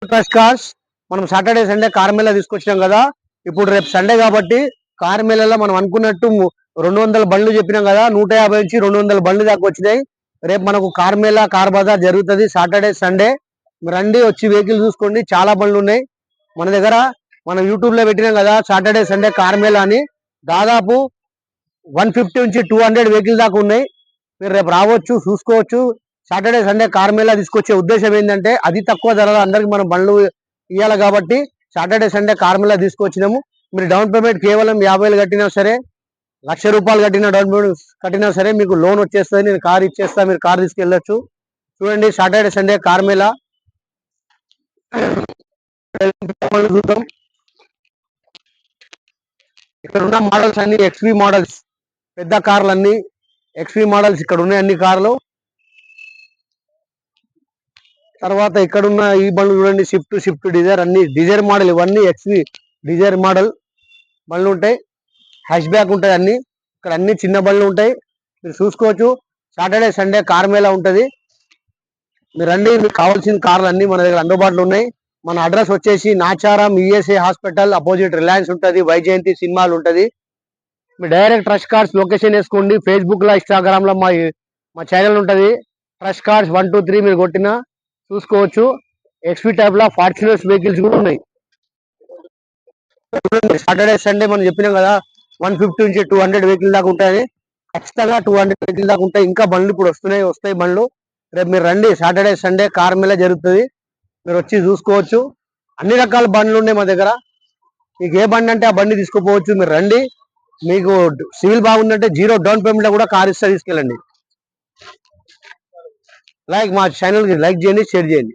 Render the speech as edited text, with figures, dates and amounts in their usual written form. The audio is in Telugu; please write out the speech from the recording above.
ప్లస్ కార్స్ మనం సాటర్డే సండే కార్ మేళా తీసుకొచ్చినాం కదా. ఇప్పుడు రేపు సండే కాబట్టి కార్ మేళాలో మనం అనుకున్నట్టు 200 బండ్లు చెప్పినాం కదా, 150 నుంచి 200 బండ్లు దాకా వచ్చినాయి. రేపు మనకు కార్ మేళా కార్ బజార్ జరుగుతుంది సాటర్డే సండే. రండి, వచ్చి వెహికల్ చూసుకోండి, చాలా బండ్లు ఉన్నాయి మన దగ్గర. మనం యూట్యూబ్ లో పెట్టినాం కదా సాటర్డే సండే కార్ మేళా అని. దాదాపు 150 నుంచి 200 వెహికల్ దాకా ఉన్నాయి. మీరు రేపు రావచ్చు, చూసుకోవచ్చు. సాటర్డే సండే కార్ మేళా తీసుకొచ్చే ఉద్దేశం ఏంటంటే అతి తక్కువ ధరలో అందరికి మనం బండ్లు ఇవ్వాలి కాబట్టి సాటర్డే సండే కార్ మేళా తీసుకొచ్చినాము. మీరు డౌన్ పేమెంట్ కేవలం 50,000 కట్టినా సరే, ₹1,00,000 కట్టిన డౌన్ పేమెంట్ కట్టినా సరే మీకు లోన్ వచ్చేస్తుంది. నేను కార్ ఇచ్చేస్తా, మీరు కార్ తీసుకెళ్ళొచ్చు. చూడండి, సాటర్డే సండే కార్ మేళా చూద్దాం. ఇక్కడ ఉన్న మోడల్స్ అన్ని ఎక్స్వి మోడల్స్, పెద్ద కార్లు అన్ని ఎక్స్వి మోడల్స్ ఇక్కడ ఉన్నాయి, అన్ని కార్లు. తర్వాత ఇక్కడ ఉన్న ఈ బండ్లు చూడండి, షిఫ్ట్ డిజైర్, అన్ని డిజైర్ మోడల్, ఇవన్నీ ఎక్స్వి డిజైర్ మోడల్ బండ్లు ఉంటాయి. హ్యాష్ బ్యాక్ ఉంటాయి అన్ని. ఇక్కడ అన్ని చిన్న బండ్లు ఉంటాయి, మీరు చూసుకోవచ్చు. సాటర్డే సండే కార్ మేళా ఉంటుంది. మీరు రండి, మీకు కావాల్సిన కార్లు అన్ని మన దగ్గర అందుబాటులో ఉన్నాయి. మన అడ్రస్ వచ్చేసి Nacharam ESI hospital opposite Reliance ఉంటుంది, వైజయంతి సినిమాలు ఉంటుంది. మీరు డైరెక్ట్ ట్రస్ట్ కార్డ్స్ లొకేషన్ వేసుకోండి. ఫేస్బుక్ లో, ఇన్స్టాగ్రామ్ లో మా ఛానల్ ఉంటుంది. ట్రస్ట్ కార్డ్స్ 1 2 3 మీరు కొట్టినా చూసుకోవచ్చు. ఎక్స్పీ టైప్ లో ఫార్చునర్స్ వెహికల్స్ కూడా ఉన్నాయి. సాటర్డే సండే మనం చెప్పినాం కదా 150 నుంచి 200 వెహికల్ దాకా ఉంటాయి. ఖచ్చితంగా 200 వెహికల్ దాకా ఉంటాయి. ఇంకా బండ్లు ఇప్పుడు వస్తాయి బండ్లు. రేపు మీరు రండి, సాటర్డే సండే కార్ మేళా జరుగుతుంది, మీరు వచ్చి చూసుకోవచ్చు. అన్ని రకాల బండ్లు ఉన్నాయి మా దగ్గర. మీకు ఏ బండి అంటే ఆ బండి తీసుకుపోవచ్చు. మీరు రండి, మీకు సివిల్ బాగుందంటే 0 డౌన్ పేమెంట్ కూడా కార్ ఇస్తే తీసుకెళ్ళండి. మా ఛానల్ కి లైక్ చేయండి, షేర్ చేయండి.